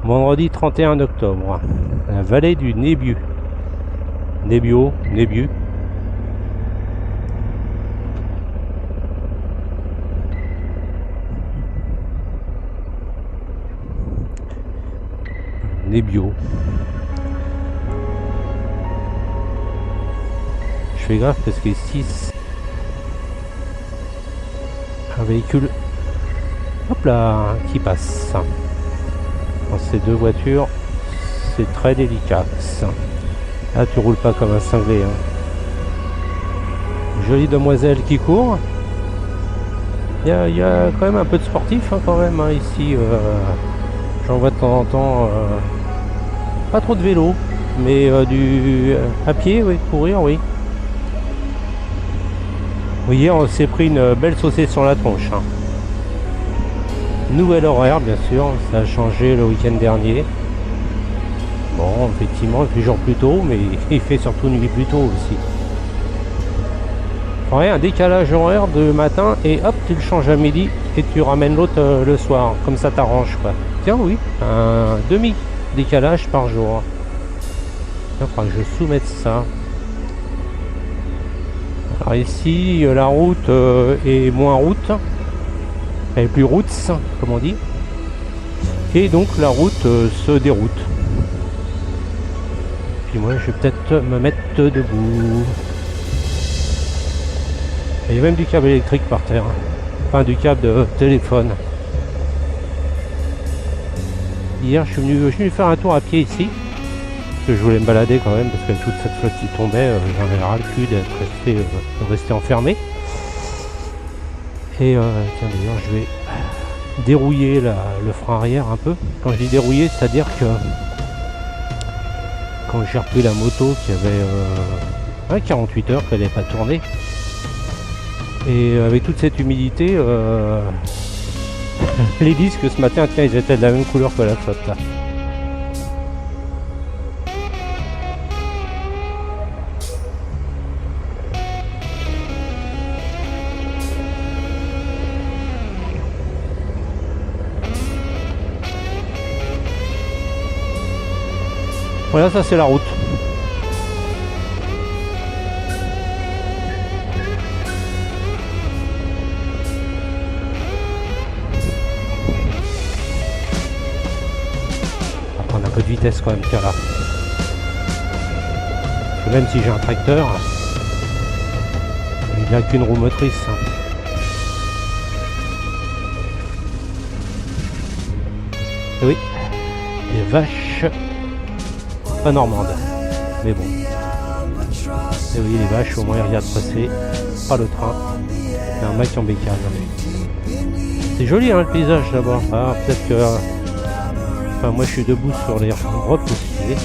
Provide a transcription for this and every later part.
Vendredi 31 octobre, la vallée du Nébieu. Nébieu. Nébieu. Je fais gaffe parce qu'ici, un véhicule, hop là, qui passe. Dans ces deux voitures, c'est très délicat. Là, tu roules pas comme un cinglé. Hein. Jolie demoiselle qui court. Il y a quand même un peu de sportif hein, quand même hein, ici. J'en vois de temps en temps. Pas trop de vélo, mais à pied, oui, courir, oui. Vous voyez, on s'est pris une belle saucée sur la tronche. Hein. Nouvel horaire, bien sûr, ça a changé le week-end dernier. Bon, effectivement, il fait jour plus tôt, mais il fait surtout nuit plus tôt aussi. Ouais, un décalage horaire de matin et hop, tu le changes à midi et tu ramènes l'autre le soir, comme ça t'arrange quoi. Tiens, oui, un demi-décalage par jour. Il faudra que je soumette ça. Alors ici, la route est moins route. Elle est plus routes, comme on dit. Et donc la route se déroute. Puis moi, je vais peut-être me mettre debout. Il y a même du câble électrique par terre. Enfin, du câble de téléphone. Hier, je suis venu faire un tour à pied ici. Parce que je voulais me balader quand même, parce que toute cette flotte qui tombait, j'en avais ras le cul d'être resté enfermé. Et tiens d'ailleurs je vais dérouiller le frein arrière un peu. Quand je dis dérouiller, c'est-à-dire que quand j'ai repris la moto qui avait 48 heures qu'elle n'avait pas tourné, et avec toute cette humidité, les disques ce matin, tiens, ils étaient de la même couleur que la flotte là. Voilà, ça c'est la route. On va prendre un peu de vitesse quand même, tiens là. Parce que même si j'ai un tracteur, il n'a qu'une roue motrice. Et oui, des vaches. Pas normande, mais bon. Et oui, les vaches, au moins ils regardent passer, pas le train. Il y a un mec en bécane. C'est joli hein, le paysage là-bas. Ah, peut-être que. Enfin, moi je suis debout sur les repoussés.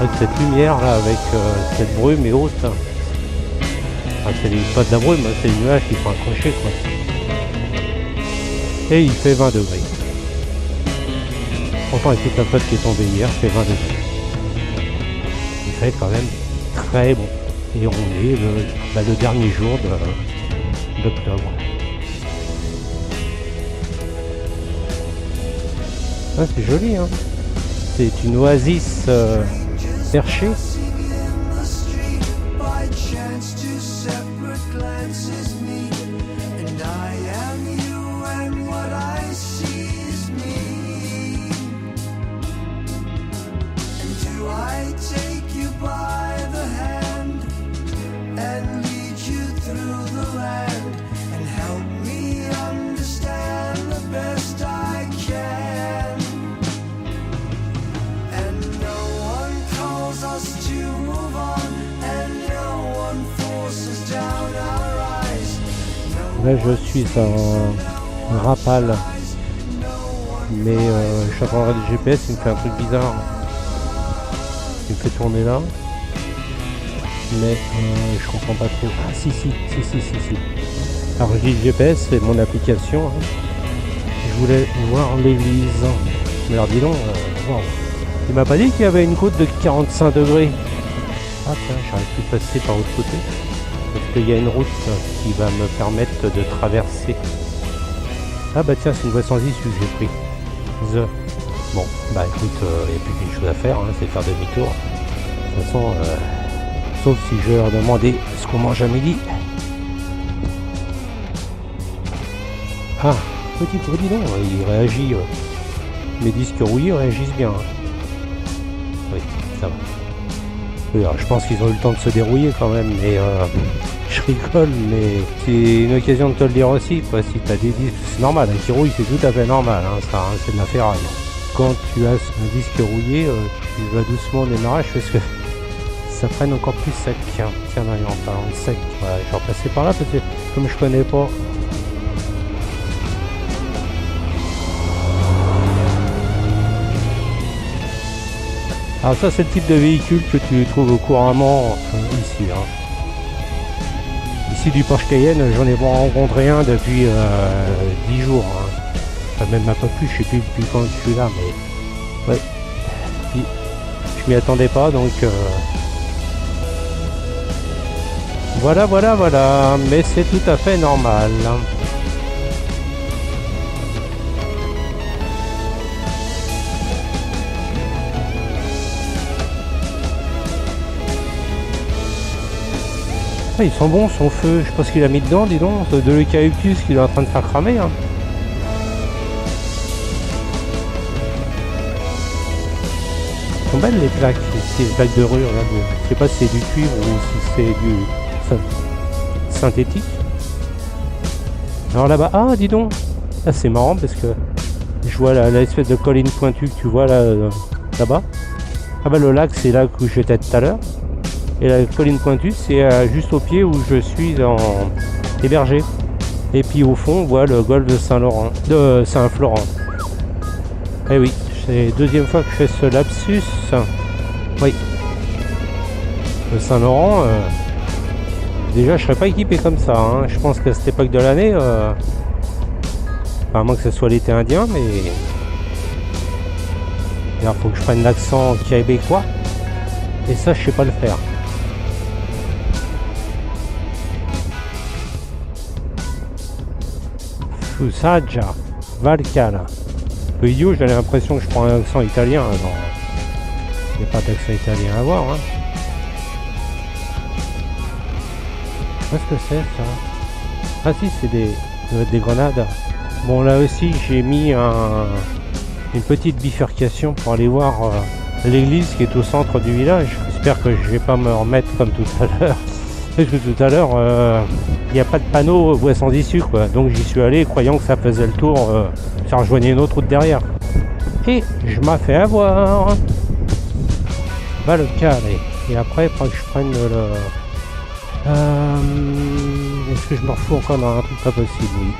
Avec cette lumière là, avec cette brume et haute. Enfin, c'est pas de la brume, c'est les nuages qui sont accrochés quoi. Et il fait 20 degrés. Pourtant avec toute la flotte qui est tombée hier, il fait 20 degrés. Il fait quand même très bon. Et on est le dernier jour d'octobre. Ah, c'est joli hein. C'est une oasis perchée. Là je suis en Rapal Mais je suis en train de regarder le GPS, il me fait un truc bizarre. Il me fait tourner là. Mais je comprends pas trop. Ah si. Alors je dis GPS, c'est mon application. Hein. Je voulais voir l'église. Mais alors dis donc, wow. Il m'a pas dit qu'il y avait une côte de 45 degrés. Ah tiens, j'arrive plus de passer par l'autre côté. Parce qu'il y a une route qui va me permettre de traverser. Ah bah tiens, c'est une voie sans issue que j'ai pris. Bon, bah écoute, il n'y a plus qu'une chose à faire, hein, c'est faire demi-tour. De toute façon, sauf si je leur demandais ce qu'on mange à midi. Ah, petit dis donc, il réagit. Mes disques rouillés réagissent bien. Hein. Oui, ça va. Oui, alors, je pense qu'ils ont eu le temps de se dérouiller quand même, mais je rigole, mais c'est une occasion de te le dire aussi, quoi. Si tu as des disques, c'est normal, un qui rouille, c'est tout à fait normal, hein, ça, hein, c'est de la ferraille. Quand tu as un disque rouillé, tu vas doucement au démarrage parce que ça prenne encore plus sec. Tiens, d'ailleurs, en parlant de sec, voilà, je vais repasser par là parce que comme je connais pas. Alors ça, c'est le type de véhicule que tu trouves couramment ici. Hein. Ici, du Porsche Cayenne, j'en ai pas rencontré un depuis 10 jours. Hein. Enfin, même un peu plus, je sais plus depuis quand je suis là, mais ouais. Puis, je m'y attendais pas, donc voilà, mais c'est tout à fait normal. Ah, il sent bon son feu, je sais pas ce qu'il a mis dedans, dis donc, de l'eucalyptus qu'il est en train de faire cramer. Hein. Elles sont belles les plaques, ces plaques de rue, regarde. Je sais pas si c'est du cuivre ou si c'est du synthétique. Alors là-bas, ah dis donc, là c'est marrant parce que je vois l'espèce de colline pointue que tu vois là-bas. Ah bah le lac c'est là où j'étais tout à l'heure. Et la colline pointue, c'est juste au pied où je suis hébergé. Et puis au fond, on voit le golfe de Saint-Florent. Eh oui, c'est la deuxième fois que je fais ce lapsus. Oui. Le Saint-Laurent, déjà je serais pas équipé comme ça. Hein. Je pense qu'à cette époque de l'année, à moins que ce soit l'été indien, mais il faut que je prenne l'accent québécois. Et ça, je sais pas le faire. Fusaja, Valcala. Un peu idiot, j'ai l'impression que je prends un accent italien. Il n'y a pas d'accent italien à voir. Hein. Qu'est-ce que c'est ça? Ah si, c'est des grenades. Bon là aussi, j'ai mis une petite bifurcation pour aller voir l'église qui est au centre du village. J'espère que je vais pas me remettre comme tout à l'heure. Parce que tout à l'heure, il n'y a pas de panneau voie sans issue, quoi. Donc j'y suis allé croyant que ça faisait le tour, ça rejoignait une autre route derrière. Et je m'ai fait avoir. Va le caler. Et après, il faudra que je prenne le... Est-ce que je me refous encore dans un truc pas possible? Oui.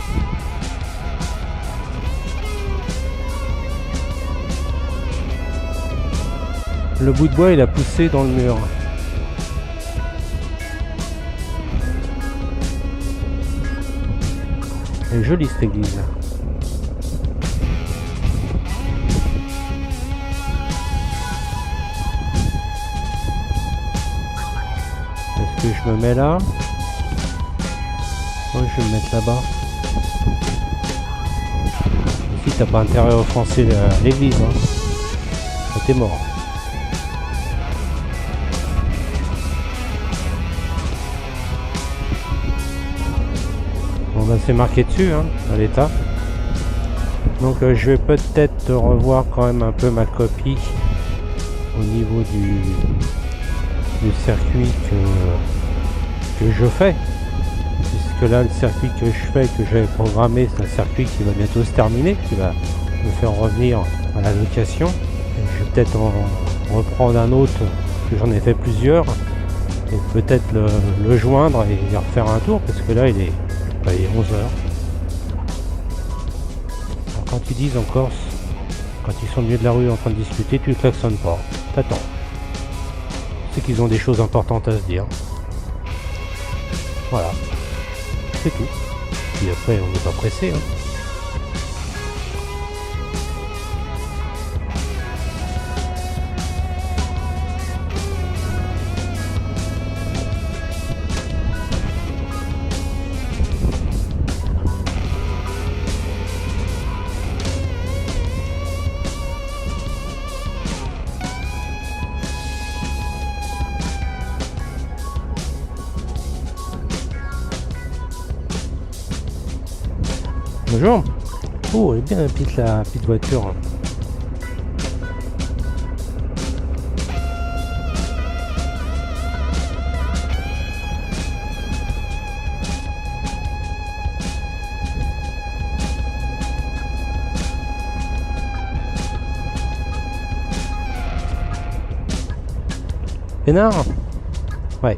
Le bout de bois, il a poussé dans le mur. Elle est jolie cette église. Est-ce que je me mets là? Moi je vais me mettre là-bas. Ici t'as pas intérêt à offenser l'église. Hein. T'es mort. Bon ben c'est marqué dessus hein, à l'état. Donc je vais peut-être revoir quand même un peu ma copie au niveau du circuit que je fais. Puisque là le circuit que je fais, que j'avais programmé, c'est un circuit qui va bientôt se terminer, qui va me faire revenir à la location. Et je vais peut-être en reprendre un autre, que j'en ai fait plusieurs, et peut-être le joindre et refaire un tour, parce que là il est 11h. Alors quand tu dis en Corse, Quand ils sont au milieu de la rue en train de discuter, tu klaxonnes pas. T'attends. C'est qu'ils ont des choses importantes à se dire. Voilà. C'est tout. Puis après, on n'est pas pressé. Hein. Bonjour. Oh, elle est bien la petite voiture. Pénard? Ouais.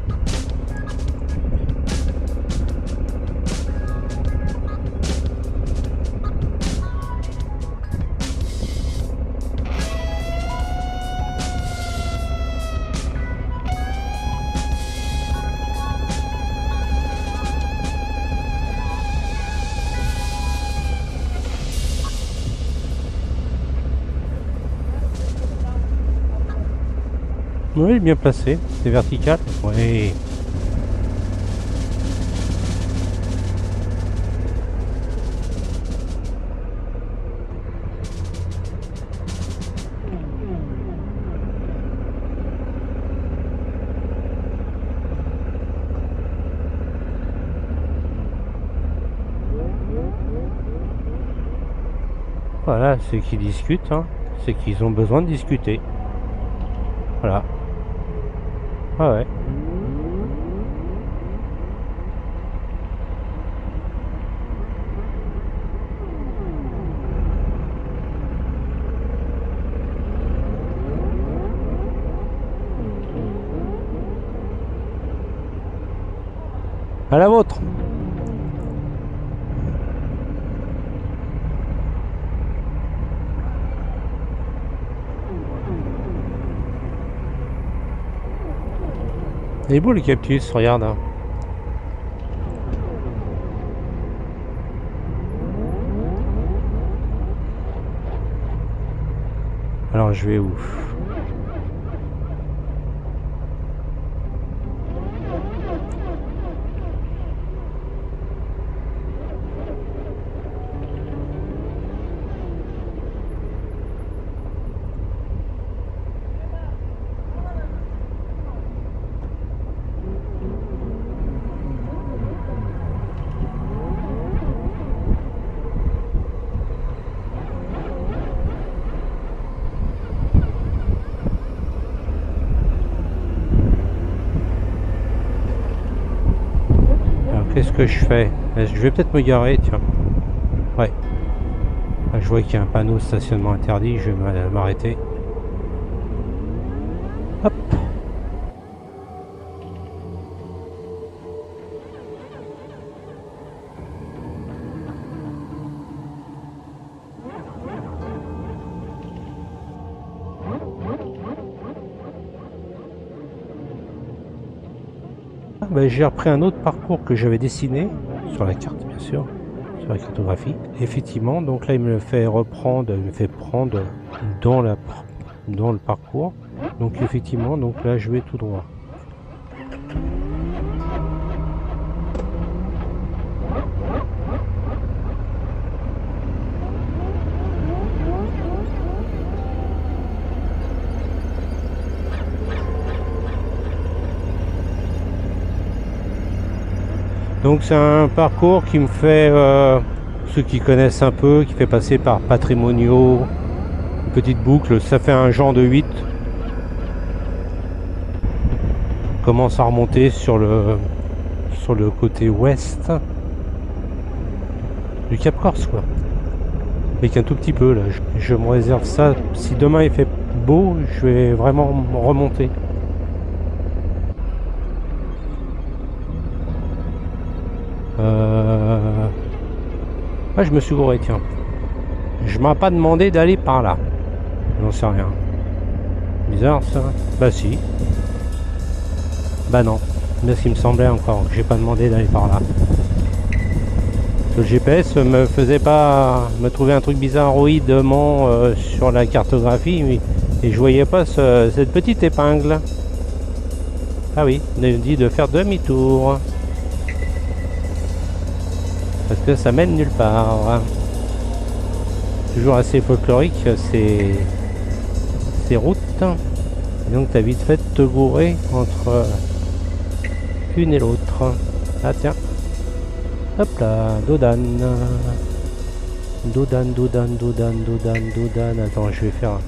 Oui, il est bien placé. C'est vertical. Oui. Voilà, c'est qu'ils discutent. Hein. C'est qu'ils ont besoin de discuter. Voilà. Ah ouais. À la vôtre. Il est beau le cactus, regarde. Hein. Alors je vais où? Qu'est-ce que je fais? Je vais peut-être me garer, tiens. Ouais. Là, je vois qu'il y a un panneau stationnement interdit, je vais m'arrêter. Hop. Ben, j'ai repris un autre parcours que j'avais dessiné sur la carte, bien sûr, sur la cartographie. Effectivement, donc là il me le fait reprendre, il me fait prendre dans le parcours. Donc effectivement, donc là je vais tout droit. Donc c'est un parcours qui me fait, ceux qui connaissent un peu, qui fait passer par Patrimoniaux, une petite boucle, ça fait un genre de 8. Commence à remonter sur le côté ouest du Cap Corse, quoi. Avec un tout petit peu là, je me réserve ça, si demain il fait beau, je vais vraiment remonter. Ah, je me suis gouré, tiens. Je m'ai pas demandé d'aller par là. J'en sais rien. Bizarre ça. Bah si. Bah non. Mais ce qui me semblait encore que j'ai pas demandé d'aller par là. Le GPS me faisait pas me trouver un truc bizarroïdement sur la cartographie et je voyais pas cette petite épingle. Ah oui, on a dit de faire demi-tour. Parce que ça mène nulle part. Toujours assez folklorique ces routes. Et donc t'as vite fait de te gourer entre une et l'autre. Ah tiens. Hop là, Dodan. Dodan. Attends, je vais faire...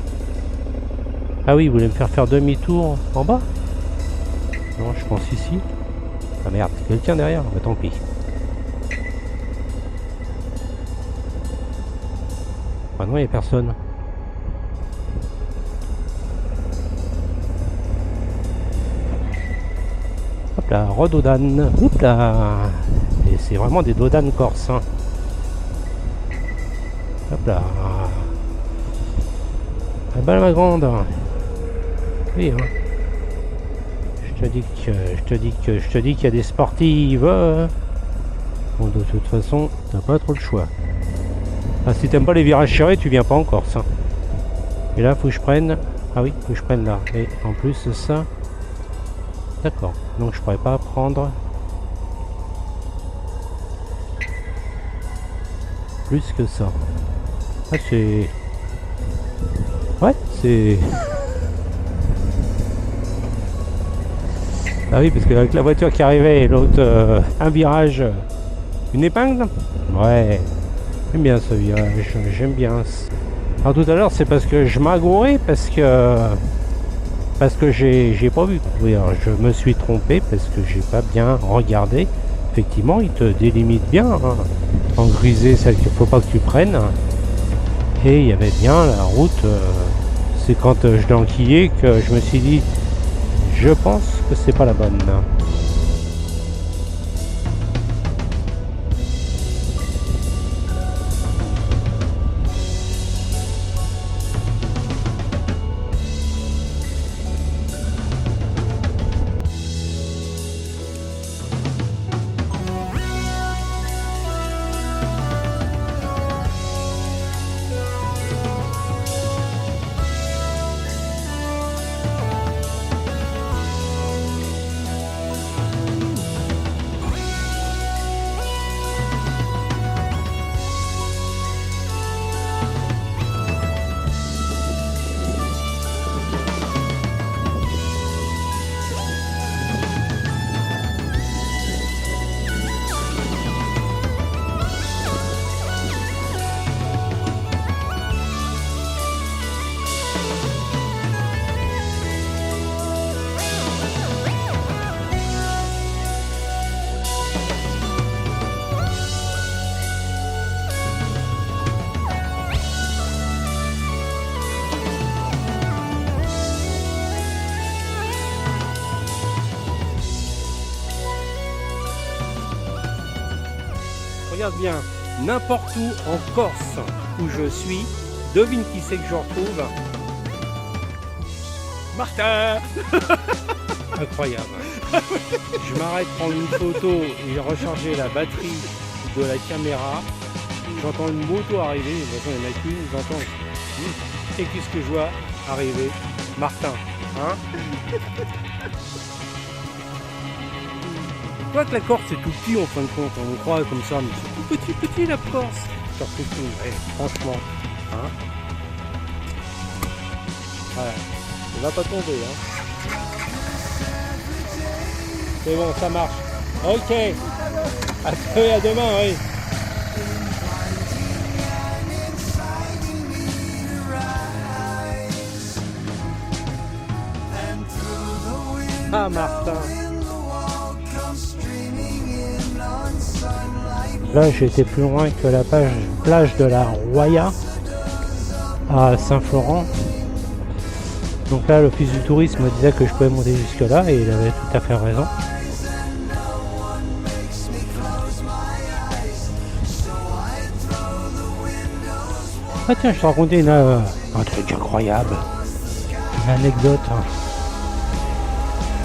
Ah oui, vous voulez me faire demi-tour en bas? Non, je pense ici. Ah merde, quelqu'un derrière? Bah tant pis. Ah non, il n'y a personne. Hop là, Rododan. Hop là. Et c'est vraiment des Dodan corses. Hein. Hop là. Ah bah ma grande. Oui, hein. Je te dis qu'il y a des sportives. Bon, de toute façon, t'as pas trop le choix. Ah, si t'aimes pas les virages serrés, tu viens pas en Corse. Hein. Et là, faut que je prenne... Ah oui, faut que je prenne là. Et en plus, ça... D'accord. Donc, je pourrais pas prendre... plus que ça. Ah, c'est... Ouais, c'est... Ah oui, parce qu'avec la voiture qui arrivait et l'autre, un virage, une épingle. Ouais, j'aime bien ce virage, j'aime bien. Alors tout à l'heure, c'est parce que je m'agourais, parce que j'ai pas vu. Oui, alors, je me suis trompé parce que j'ai pas bien regardé. Effectivement, il te délimite bien. Hein. En grisé, celle qu'il faut pas que tu prennes. Et il y avait bien la route. C'est quand je l'ai enquillé que je me suis dit. Je pense que c'est pas la bonne. Regarde bien, n'importe où en Corse où je suis, devine qui c'est que je retrouve. Martin. Incroyable. Je m'arrête prendre une photo et recharger la batterie de la caméra. J'entends une moto arriver, de toute façon il n'y en a qu'une, j'entends. Et qu'est-ce que je vois arriver? Martin, hein? Je crois que la Corse c'est tout petit en fin de compte, on croit comme ça, mais c'est tout petit la Corse. Surtout tout, franchement, hein? Voilà, il va pas tomber, hein? C'est bon, ça marche. Ok. À demain, oui. Ah, Martin. Là, j'ai été plus loin que la plage de la Roya à Saint-Florent. Donc là, l'office du tourisme disait que je pouvais monter jusque là et il avait tout à fait raison. Ah tiens, je te racontais un truc incroyable. Une anecdote.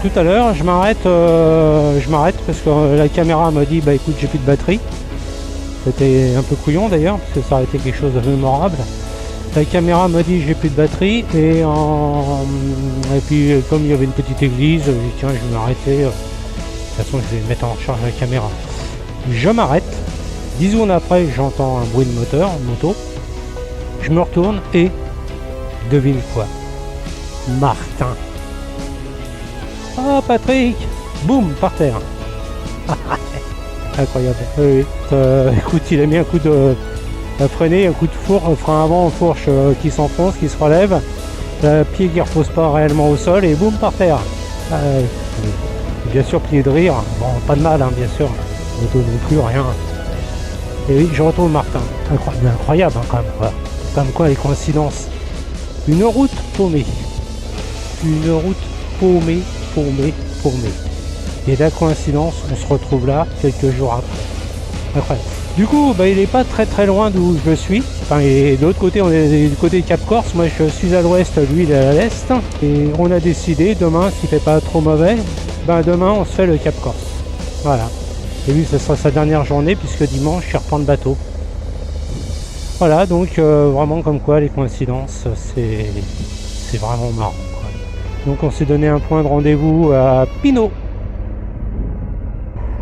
Tout à l'heure, je m'arrête parce que la caméra m'a dit bah écoute, j'ai plus de batterie. C'était un peu couillon d'ailleurs, parce que ça aurait été quelque chose de mémorable. La caméra m'a dit j'ai plus de batterie et puis comme il y avait une petite église, j'ai dit tiens, je vais m'arrêter. De toute façon, je vais mettre en charge la caméra. Je m'arrête. 10 secondes après, j'entends un bruit de moteur, une moto. Je me retourne et devine quoi? Martin. Oh Patrick! Boum, par terre. Incroyable. Oui. Écoute, il a mis un coup de freiner, un coup de fourche, frein avant, fourche qui s'enfonce, qui se relève, le pied qui repose pas réellement au sol et boum par terre. Bien sûr plié de rire, bon pas de mal hein, bien sûr, moto non plus, rien. Et oui, je retrouve Martin. Incroyable hein, quand même. Voilà. Comme quoi les coïncidences. Une route paumée. Une route paumée. Et la coïncidence, on se retrouve là quelques jours après. Incroyable. Du coup, bah, il n'est pas très loin d'où je suis. Enfin, et de l'autre côté, on est du côté de Cap Corse. Moi, je suis à l'ouest, lui, il est à l'est. Et on a décidé, demain, s'il fait pas trop mauvais, ben demain, on se fait le Cap Corse. Voilà. Et lui, ce sera sa dernière journée, puisque dimanche, il reprend le bateau. Voilà, donc vraiment comme quoi, les coïncidences, c'est vraiment marrant, quoi. Donc, on s'est donné un point de rendez-vous à Pinot.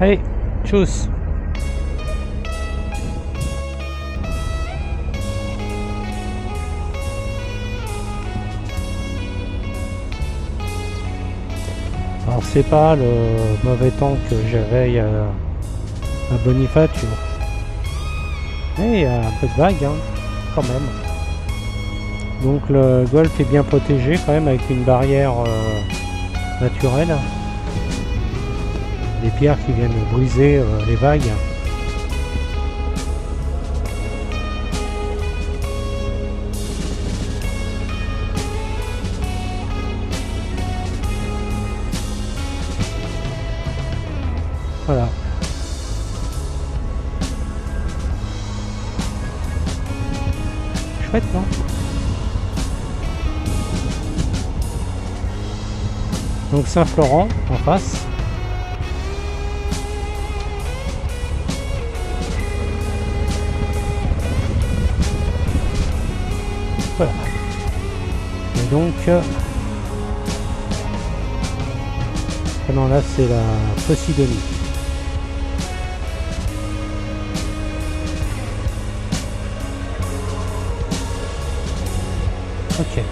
Allez, tchuss. Alors c'est pas le mauvais temps que j'avais à Bonifacio. Mais il y a un peu de vagues hein, quand même. Donc le golfe est bien protégé quand même avec une barrière naturelle. Des pierres qui viennent briser les vagues. Voilà. Chouette, non? Donc Saint-Florent en face. Voilà. Et donc non, là c'est la Posidonie. Ok.